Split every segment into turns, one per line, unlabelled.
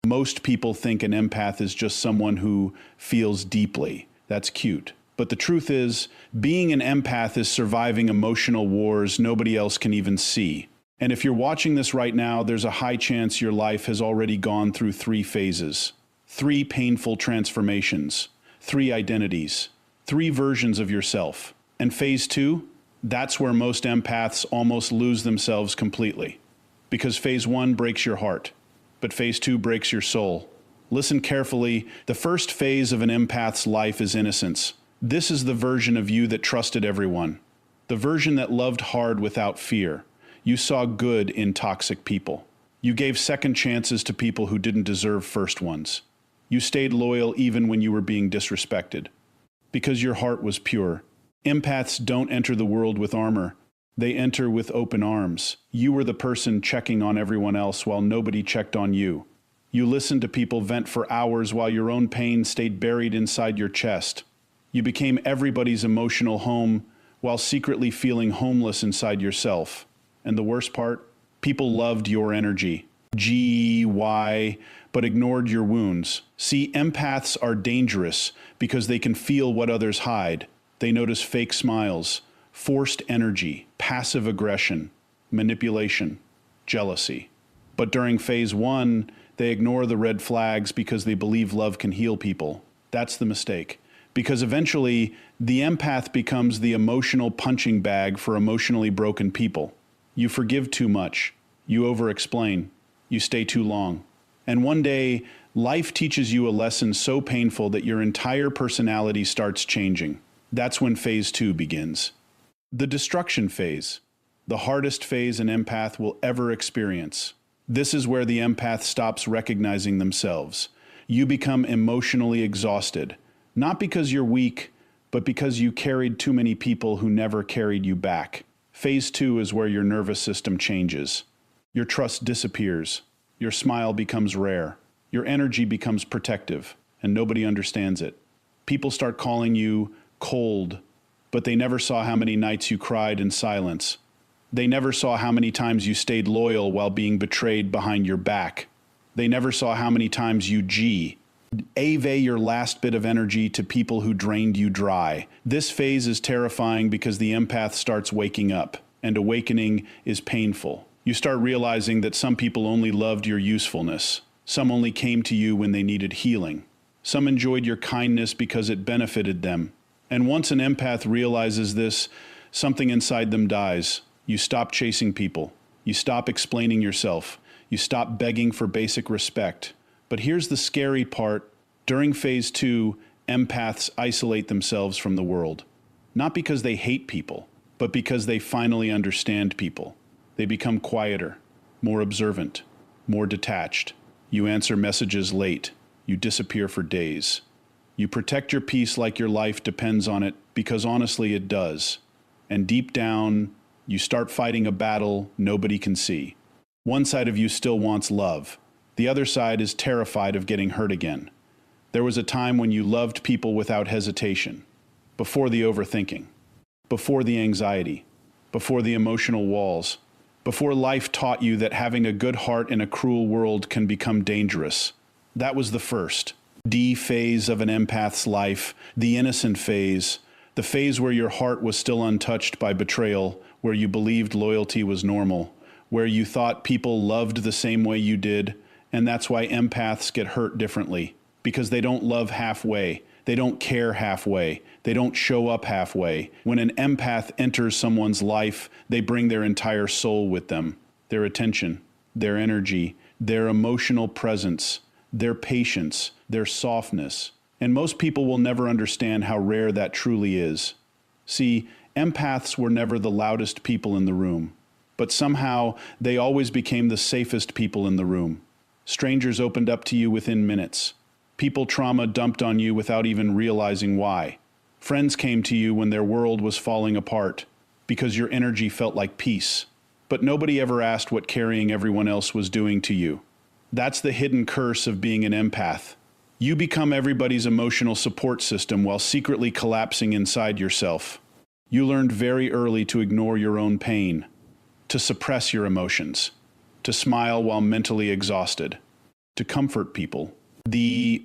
Most people think an empath is just someone who feels deeply. That's cute. But the truth is, being an empath is surviving emotional wars nobody else can even see. And if you're watching this right now, there's a high chance your life has already gone through 3 phases, 3 painful transformations, 3 identities, 3 versions of yourself. And phase 2? That's where most empaths almost lose themselves completely. Because phase 1 breaks your heart, but phase 2 breaks your soul. Listen carefully. The first phase of an empath's life is innocence. This is the version of you that trusted everyone. The version that loved hard without fear. You saw good in toxic people. You gave second chances to people who didn't deserve first ones. You stayed loyal even when you were being disrespected. Because your heart was pure. Empaths don't enter the world with armor. They enter with open arms. You were the person checking on everyone else while nobody checked on you. You listened to people vent for hours while your own pain stayed buried inside your chest. You became everybody's emotional home while secretly feeling homeless inside yourself. And the worst part? People loved your energy. Why? But ignored your wounds. See, empaths are dangerous because they can feel what others hide. They notice fake smiles, forced energy, passive aggression, manipulation, jealousy. But during phase 1, they ignore the red flags because they believe love can heal people. That's the mistake. Because eventually, the empath becomes the emotional punching bag for emotionally broken people. You forgive too much. You over-explain. You stay too long. And one day, life teaches you a lesson so painful that your entire personality starts changing. That's when phase 2 begins. The destruction phase. The hardest phase an empath will ever experience. This is where the empath stops recognizing themselves. You become emotionally exhausted. Not because you're weak, but because you carried too many people who never carried you back. Phase 2 is where your nervous system changes. Your trust disappears. Your smile becomes rare. Your energy becomes protective, and nobody understands it. People start calling you cold, but they never saw how many nights you cried in silence. They never saw how many times you stayed loyal while being betrayed behind your back. They never saw how many times you gave your last bit of energy to people who drained you dry. This phase is terrifying because the empath starts waking up, and awakening is painful. You start realizing that some people only loved your usefulness. Some only came to you when they needed healing. Some enjoyed your kindness because it benefited them. And once an empath realizes this, something inside them dies. You stop chasing people. You stop explaining yourself. You stop begging for basic respect. But here's the scary part. During phase 2, empaths isolate themselves from the world. Not because they hate people, but because they finally understand people. They become quieter, more observant, more detached. You answer messages late. You disappear for days. You protect your peace like your life depends on it, because honestly it does. And deep down, you start fighting a battle nobody can see. One side of you still wants love. The other side is terrified of getting hurt again. There was a time when you loved people without hesitation, before the overthinking, before the anxiety, before the emotional walls, before life taught you that having a good heart in a cruel world can become dangerous. That was the first phase of an empath's life, the innocent phase, the phase where your heart was still untouched by betrayal, where you believed loyalty was normal, where you thought people loved the same way you did. And that's why empaths get hurt differently, because they don't love halfway. They don't care halfway. They don't show up halfway. When an empath enters someone's life, they bring their entire soul with them, their attention, their energy, their emotional presence, their patience, their softness. And most people will never understand how rare that truly is. See, empaths were never the loudest people in the room, but somehow they always became the safest people in the room. Strangers opened up to you within minutes. People trauma dumped on you without even realizing why. Friends came to you when their world was falling apart, because your energy felt like peace. But nobody ever asked what carrying everyone else was doing to you. That's the hidden curse of being an empath. You become everybody's emotional support system while secretly collapsing inside yourself. You learned very early to ignore your own pain, to suppress your emotions, to smile while mentally exhausted, to comfort people,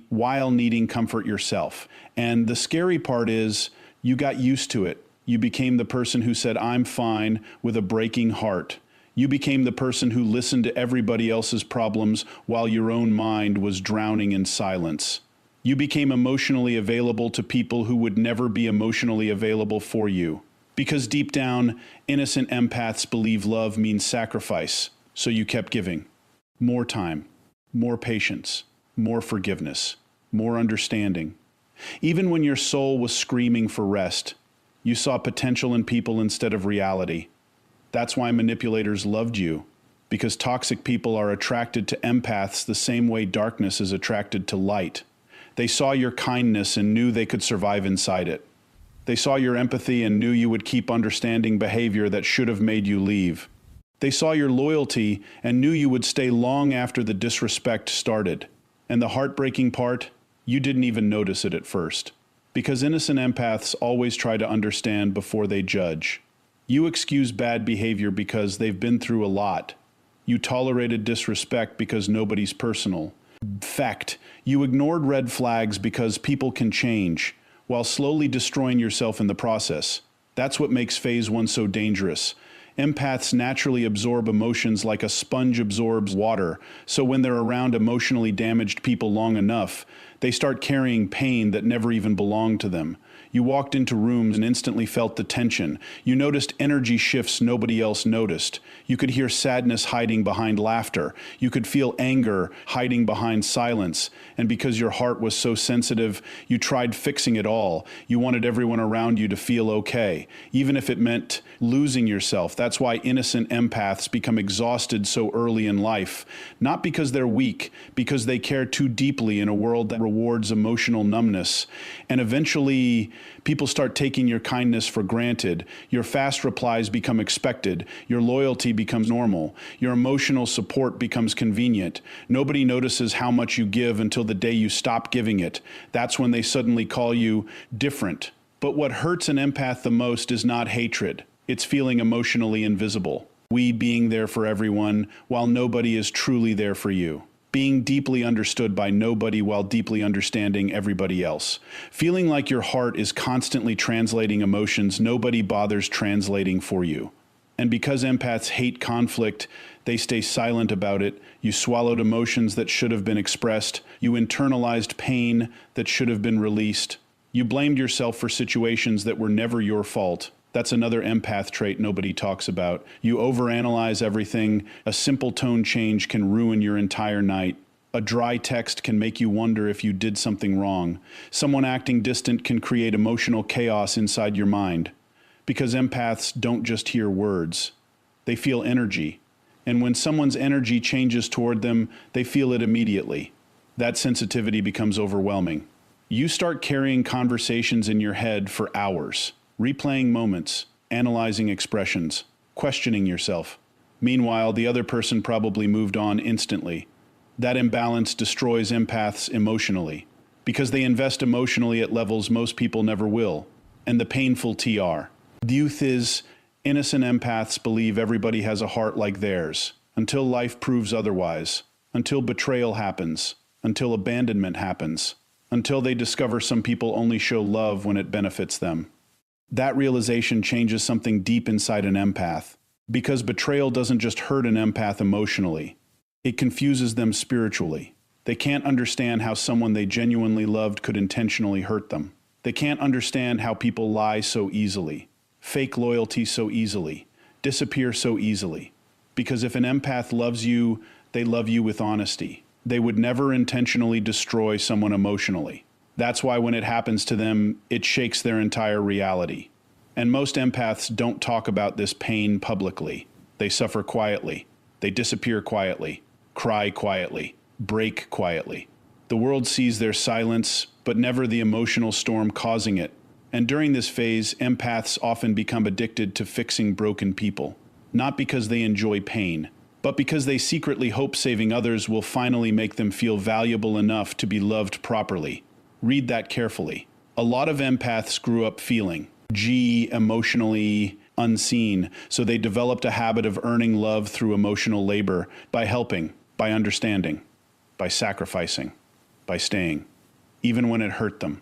while needing comfort yourself. And the scary part is you got used to it. You became the person who said, "I'm fine," with a breaking heart. You became the person who listened to everybody else's problems while your own mind was drowning in silence. You became emotionally available to people who would never be emotionally available for you. Because deep down, innocent empaths believe love means sacrifice, so you kept giving. More time, more patience, more forgiveness, more understanding. Even when your soul was screaming for rest, you saw potential in people instead of reality. That's why manipulators loved you, because toxic people are attracted to empaths the same way darkness is attracted to light. They saw your kindness and knew they could survive inside it. They saw your empathy and knew you would keep understanding behavior that should have made you leave. They saw your loyalty and knew you would stay long after the disrespect started. And the heartbreaking part, you didn't even notice it at first. Because innocent empaths always try to understand before they judge. You excuse bad behavior because they've been through a lot. You tolerated disrespect because nobody's personal. Fact, you ignored red flags because people can change, while slowly destroying yourself in the process. That's what makes phase 1 so dangerous. Empaths naturally absorb emotions like a sponge absorbs water, so when they're around emotionally damaged people long enough, they start carrying pain that never even belonged to them. You walked into rooms and instantly felt the tension. You noticed energy shifts nobody else noticed. You could hear sadness hiding behind laughter. You could feel anger hiding behind silence. And because your heart was so sensitive, you tried fixing it all. You wanted everyone around you to feel okay, even if it meant losing yourself. That's why innocent empaths become exhausted so early in life. Not because they're weak, because they care too deeply in a world that rewards emotional numbness. And eventually, people start taking your kindness for granted. Your fast replies become expected. Your loyalty becomes normal. Your emotional support becomes convenient. Nobody notices how much you give until the day you stop giving it. That's when they suddenly call you different. But what hurts an empath the most is not hatred. It's feeling emotionally invisible. We being there for everyone while nobody is truly there for you. Being deeply understood by nobody while deeply understanding everybody else. Feeling like your heart is constantly translating emotions nobody bothers translating for you. And because empaths hate conflict, they stay silent about it. You swallowed emotions that should have been expressed. You internalized pain that should have been released. You blamed yourself for situations that were never your fault. That's another empath trait nobody talks about. You overanalyze everything. A simple tone change can ruin your entire night. A dry text can make you wonder if you did something wrong. Someone acting distant can create emotional chaos inside your mind. Because empaths don't just hear words. They feel energy. And when someone's energy changes toward them, they feel it immediately. That sensitivity becomes overwhelming. You start carrying conversations in your head for hours. Replaying moments, analyzing expressions, questioning yourself. Meanwhile, the other person probably moved on instantly. That imbalance destroys empaths emotionally, because they invest emotionally at levels most people never will. And the painful TR. The youth is, innocent empaths believe everybody has a heart like theirs, until life proves otherwise, until betrayal happens, until abandonment happens, until they discover some people only show love when it benefits them. That realization changes something deep inside an empath, because betrayal doesn't just hurt an empath emotionally, it confuses them spiritually. They can't understand how someone they genuinely loved could intentionally hurt them. They can't understand how people lie so easily, fake loyalty so easily, disappear so easily. Because if an empath loves you, they love you with honesty. They would never intentionally destroy someone emotionally. That's why when it happens to them, it shakes their entire reality. And most empaths don't talk about this pain publicly. They suffer quietly. They disappear quietly, cry quietly, break quietly. The world sees their silence, but never the emotional storm causing it. And during this phase, empaths often become addicted to fixing broken people. Not because they enjoy pain, but because they secretly hope saving others will finally make them feel valuable enough to be loved properly. Read that carefully. A lot of empaths grew up feeling, emotionally unseen, so they developed a habit of earning love through emotional labor, by helping, by understanding. by sacrificing, by staying, even when it hurt them,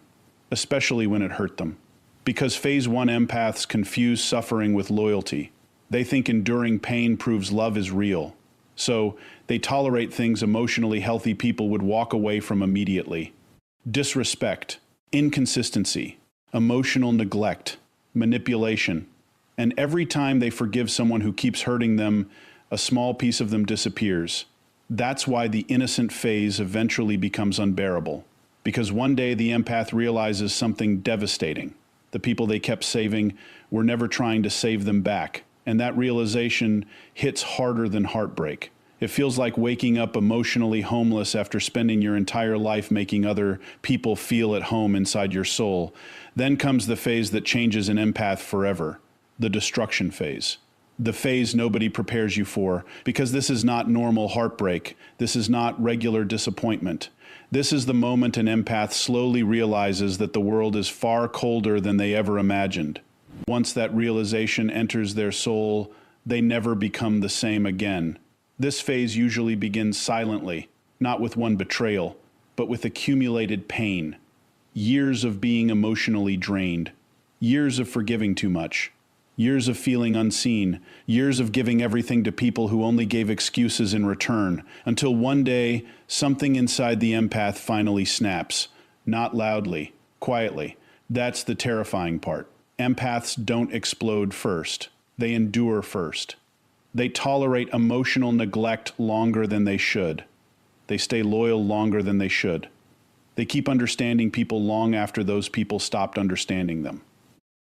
especially when it hurt them. Because phase 1 empaths confuse suffering with loyalty. They think enduring pain proves love is real. So they tolerate things emotionally healthy people would walk away from immediately. Disrespect, inconsistency, emotional neglect, manipulation. And every time they forgive someone who keeps hurting them, a small piece of them disappears. That's why the innocent phase eventually becomes unbearable. Because one day the empath realizes something devastating. The people they kept saving were never trying to save them back. And that realization hits harder than heartbreak. It feels like waking up emotionally homeless after spending your entire life making other people feel at home inside your soul. Then comes the phase that changes an empath forever, the destruction phase. The phase nobody prepares you for, because this is not normal heartbreak. This is not regular disappointment. This is the moment an empath slowly realizes that the world is far colder than they ever imagined. Once that realization enters their soul, they never become the same again. This phase usually begins silently, not with one betrayal, but with accumulated pain. Years of being emotionally drained. Years of forgiving too much. Years of feeling unseen. Years of giving everything to people who only gave excuses in return. Until one day, something inside the empath finally snaps. Not loudly, quietly. That's the terrifying part. Empaths don't explode first. They endure first. They tolerate emotional neglect longer than they should. They stay loyal longer than they should. They keep understanding people long after those people stopped understanding them.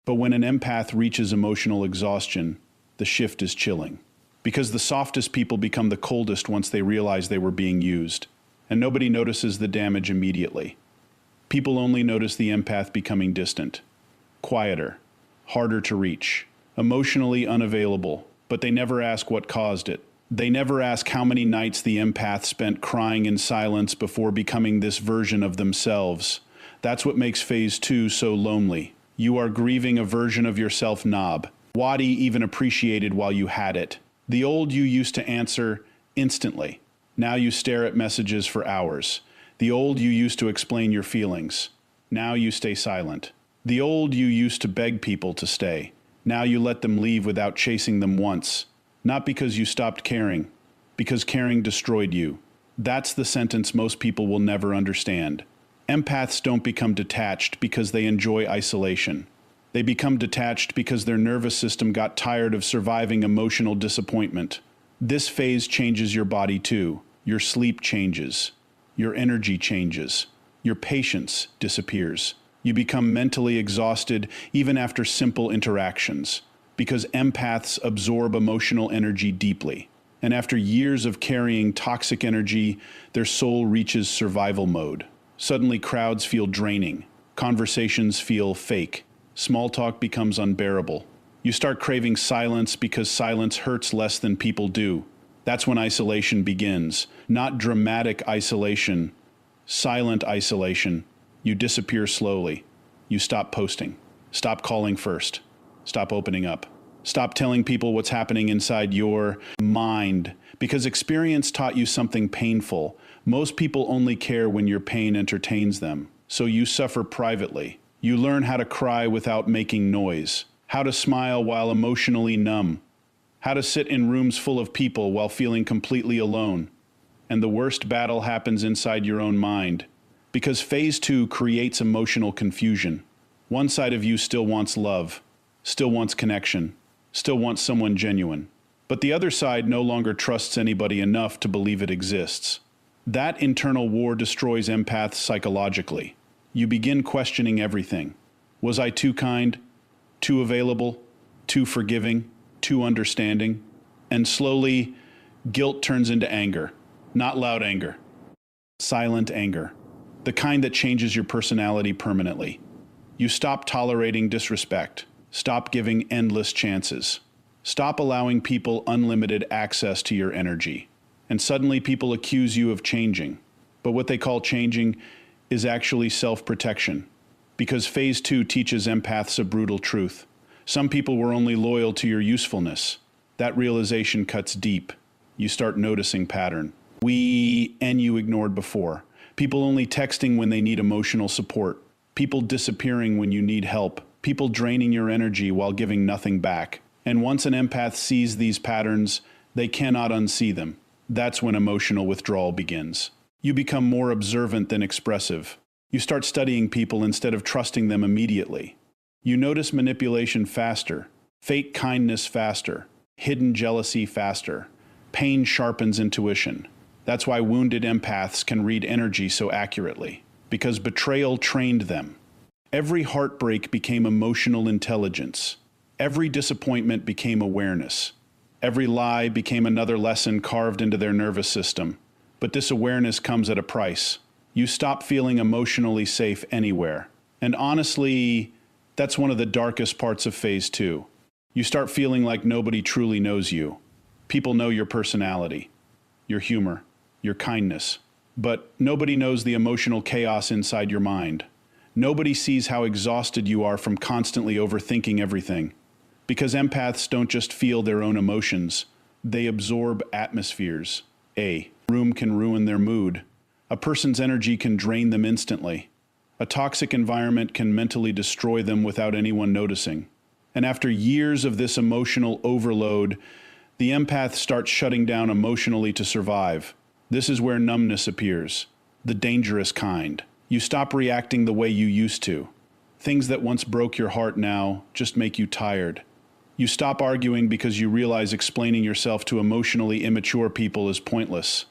But when an empath reaches emotional exhaustion, the shift is chilling. Because the softest people become the coldest once they realize they were being used. And nobody notices the damage immediately. People only notice the empath becoming distant. Quieter, harder to reach, emotionally unavailable, but they never ask what caused it. They never ask how many nights the empath spent crying in silence before becoming this version of themselves. That's what makes phase 2 so lonely. You are grieving a version of yourself nobody even appreciated while you had it. The old you used to answer instantly. Now you stare at messages for hours. The old you used to explain your feelings. Now you stay silent. The old you used to beg people to stay. Now you let them leave without chasing them once. Not because you stopped caring, because caring destroyed you. That's the sentence most people will never understand. Empaths don't become detached because they enjoy isolation. They become detached because their nervous system got tired of surviving emotional disappointment. This phase changes your body too. Your sleep changes. Your energy changes. Your patience disappears. You become mentally exhausted even after simple interactions, because empaths absorb emotional energy deeply. And after years of carrying toxic energy, their soul reaches survival mode. Suddenly crowds feel draining. Conversations feel fake. Small talk becomes unbearable. You start craving silence because silence hurts less than people do. That's when isolation begins. Not dramatic isolation, silent isolation. You disappear slowly. You stop posting. Stop calling first. Stop opening up. Stop telling people what's happening inside your mind. Because experience taught you something painful. Most people only care when your pain entertains them. So you suffer privately. You learn how to cry without making noise. How to smile while emotionally numb. How to sit in rooms full of people while feeling completely alone. And the worst battle happens inside your own mind. Because phase 2 creates emotional confusion. One side of you still wants love, still wants connection, still wants someone genuine. But the other side no longer trusts anybody enough to believe it exists. That internal war destroys empaths psychologically. You begin questioning everything. Was I too kind, too available, too forgiving, too understanding? And slowly, guilt turns into anger. Not loud anger, silent anger. The kind that changes your personality permanently. You stop tolerating disrespect. Stop giving endless chances. Stop allowing people unlimited access to your energy. And suddenly people accuse you of changing. But what they call changing is actually self-protection. Because phase 2 teaches empaths a brutal truth. Some people were only loyal to your usefulness. That realization cuts deep. You start noticing pattern. And you ignored before. People only texting when they need emotional support. People disappearing when you need help. People draining your energy while giving nothing back. And once an empath sees these patterns, they cannot unsee them. That's when emotional withdrawal begins. You become more observant than expressive. You start studying people instead of trusting them immediately. You notice manipulation faster, fake kindness faster, hidden jealousy faster. Pain sharpens intuition. That's why wounded empaths can read energy so accurately, because betrayal trained them. Every heartbreak became emotional intelligence. Every disappointment became awareness. Every lie became another lesson carved into their nervous system. But this awareness comes at a price. You stop feeling emotionally safe anywhere. And honestly, that's one of the darkest parts of phase 2. You start feeling like nobody truly knows you. People know your personality, your humor, your kindness. But nobody knows the emotional chaos inside your mind. Nobody sees how exhausted you are from constantly overthinking everything. Because empaths don't just feel their own emotions, they absorb atmospheres. A room can ruin their mood. A person's energy can drain them instantly. A toxic environment can mentally destroy them without anyone noticing. And after years of this emotional overload, the empath starts shutting down emotionally to survive. This is where numbness appears, the dangerous kind. You stop reacting the way you used to. Things that once broke your heart now just make you tired. You stop arguing because you realize explaining yourself to emotionally immature people is pointless.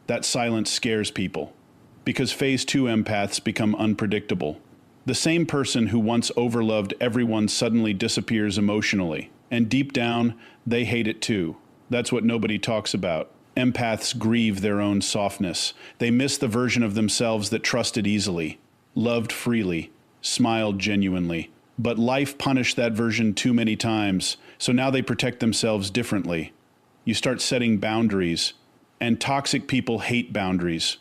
That silence scares people. Because phase 2 empaths become unpredictable. The same person who once overloved everyone suddenly disappears emotionally. And deep down, they hate it too. That's what nobody talks about. Empaths grieve their own softness. They miss the version of themselves that trusted easily, loved freely, smiled genuinely. But life punished that version too many times, so now they protect themselves differently. You start setting boundaries, and toxic people hate boundaries.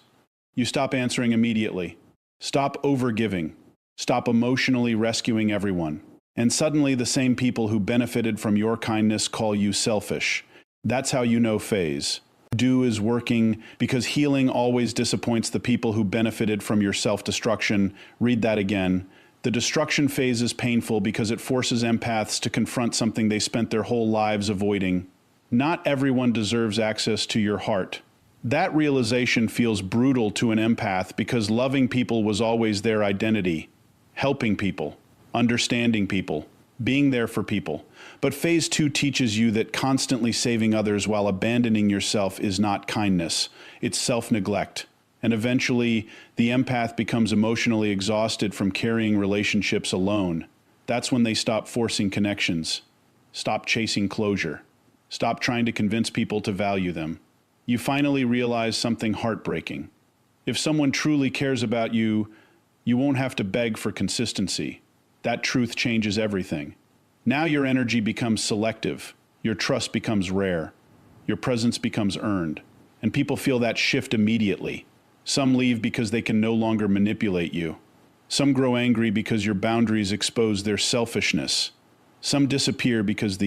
You stop answering immediately. Stop overgiving. Stop emotionally rescuing everyone. And suddenly the same people who benefited from your kindness call you selfish. That's how you know phase 2 is working, because healing always disappoints the people who benefited from your self-destruction. Read that again. The destruction phase is painful because it forces empaths to confront something they spent their whole lives avoiding. Not everyone deserves access to your heart. That realization feels brutal to an empath because loving people was always their identity. Helping people, understanding people, being there for people. But phase 2 teaches you that constantly saving others while abandoning yourself is not kindness. It's self-neglect. And eventually, the empath becomes emotionally exhausted from carrying relationships alone. That's when they stop forcing connections, stop chasing closure, stop trying to convince people to value them. You finally realize something heartbreaking. If someone truly cares about you, you won't have to beg for consistency. That truth changes everything. Now your energy becomes selective, your trust becomes rare, your presence becomes earned, and people feel that shift immediately. Some leave because they can no longer manipulate you. Some grow angry because your boundaries expose their selfishness. Some disappear because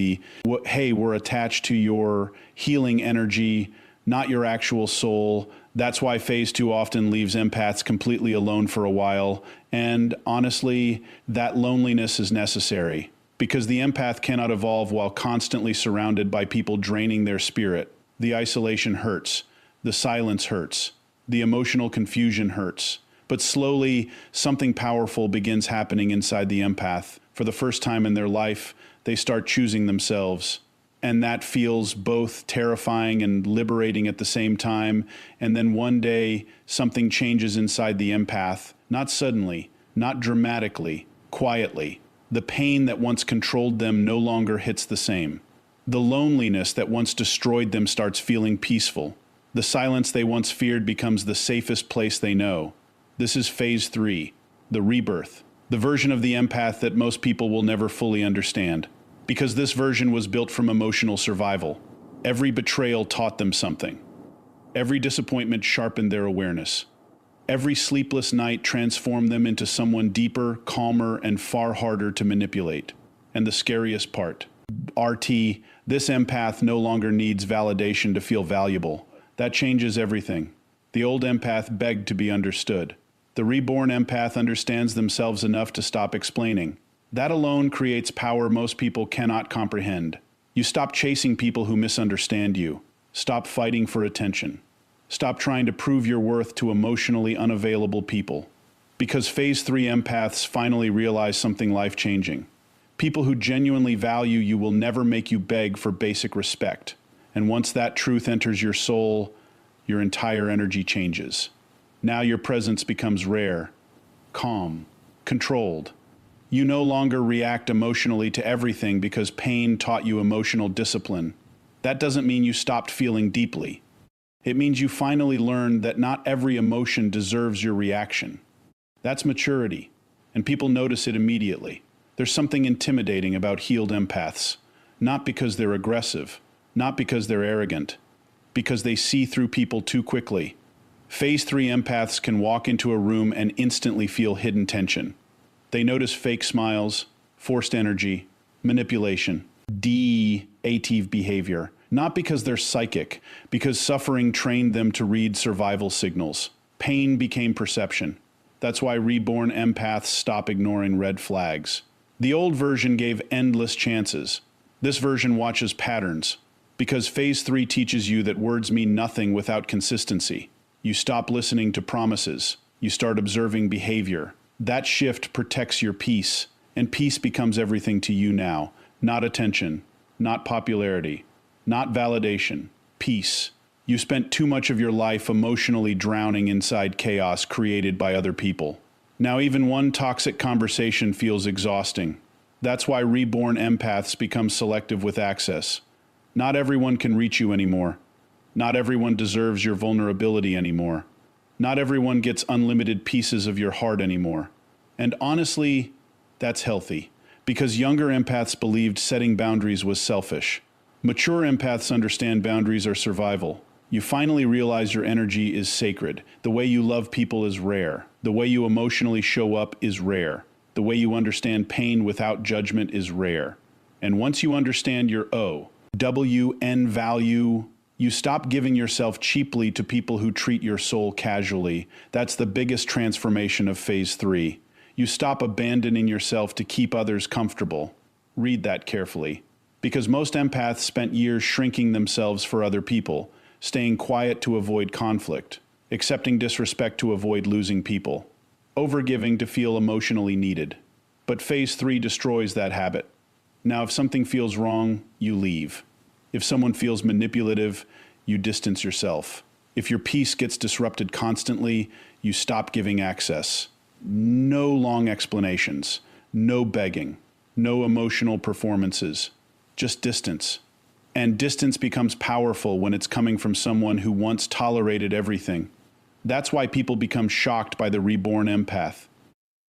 we're attached to your healing energy, not your actual soul. That's why phase 2 often leaves empaths completely alone for a while. And honestly, that loneliness is necessary, because the empath cannot evolve while constantly surrounded by people draining their spirit. The isolation hurts. The silence hurts. The emotional confusion hurts. But slowly, something powerful begins happening inside the empath. For the first time in their life, they start choosing themselves. And that feels both terrifying and liberating at the same time. And then one day, something changes inside the empath. Not suddenly, not dramatically, quietly. The pain that once controlled them no longer hits the same. The loneliness that once destroyed them starts feeling peaceful. The silence they once feared becomes the safest place they know. This is phase 3, the rebirth. The version of the empath that most people will never fully understand. Because this version was built from emotional survival. Every betrayal taught them something. Every disappointment sharpened their awareness. Every sleepless night transformed them into someone deeper, calmer, and far harder to manipulate. And the scariest part, RT, this empath no longer needs validation to feel valuable. That changes everything. The old empath begged to be understood. The reborn empath understands themselves enough to stop explaining. That alone creates power most people cannot comprehend. You stop chasing people who misunderstand you. Stop fighting for attention. Stop trying to prove your worth to emotionally unavailable people. Because Phase 3 empaths finally realize something life-changing. People who genuinely value you will never make you beg for basic respect. And once that truth enters your soul, your entire energy changes. Now your presence becomes rare, calm, controlled. You no longer react emotionally to everything because pain taught you emotional discipline. That doesn't mean you stopped feeling deeply. It means you finally learned that not every emotion deserves your reaction. That's maturity, and people notice it immediately. There's something intimidating about healed empaths, not because they're aggressive, not because they're arrogant, because they see through people too quickly. Phase 3 empaths can walk into a room and instantly feel hidden tension. They notice fake smiles, forced energy, manipulation, de-ative behavior, not because they're psychic, because suffering trained them to read survival signals. Pain became perception. That's why reborn empaths stop ignoring red flags. The old version gave endless chances. This version watches patterns, because Phase 3 teaches you that words mean nothing without consistency. You stop listening to promises. You start observing behavior. That shift protects your peace, and peace becomes everything to you now. Not attention, not popularity, not validation. Peace. You spent too much of your life emotionally drowning inside chaos created by other people. Now even one toxic conversation feels exhausting. That's why reborn empaths become selective with access. Not everyone can reach you anymore. Not everyone deserves your vulnerability anymore. Not everyone gets unlimited pieces of your heart anymore. And honestly, that's healthy, because younger empaths believed setting boundaries was selfish. Mature empaths understand boundaries are survival. You finally realize your energy is sacred. The way you love people is rare. The way you emotionally show up is rare. The way you understand pain without judgment is rare. And once you understand your O-W-N value, you stop giving yourself cheaply to people who treat your soul casually. That's the biggest transformation of Phase 3. You stop abandoning yourself to keep others comfortable. Read that carefully. Because most empaths spent years shrinking themselves for other people, staying quiet to avoid conflict, accepting disrespect to avoid losing people, overgiving to feel emotionally needed. But Phase 3 destroys that habit. Now, if something feels wrong, you leave. If someone feels manipulative, you distance yourself. If your peace gets disrupted constantly, you stop giving access. No long explanations, no begging, no emotional performances, just distance. And distance becomes powerful when it's coming from someone who once tolerated everything. That's why people become shocked by the reborn empath.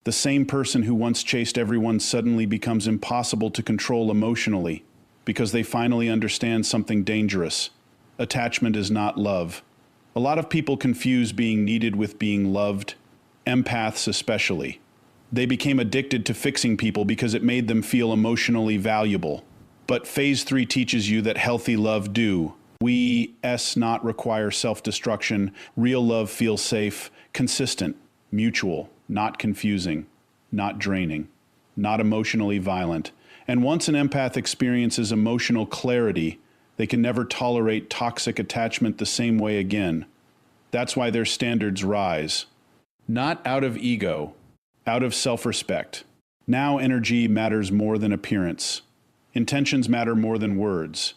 The same person who once chased everyone suddenly becomes impossible to control emotionally, because they finally understand something dangerous. Attachment is not love. A lot of people confuse being needed with being loved, empaths especially. They became addicted to fixing people because it made them feel emotionally valuable. But Phase 3 teaches you that healthy love not require self-destruction. Real love feels safe, consistent, mutual, not confusing, not draining, not emotionally violent. And once an empath experiences emotional clarity, they can never tolerate toxic attachment the same way again. That's why their standards rise. Not out of ego, out of self-respect. Now energy matters more than appearance. Intentions matter more than words.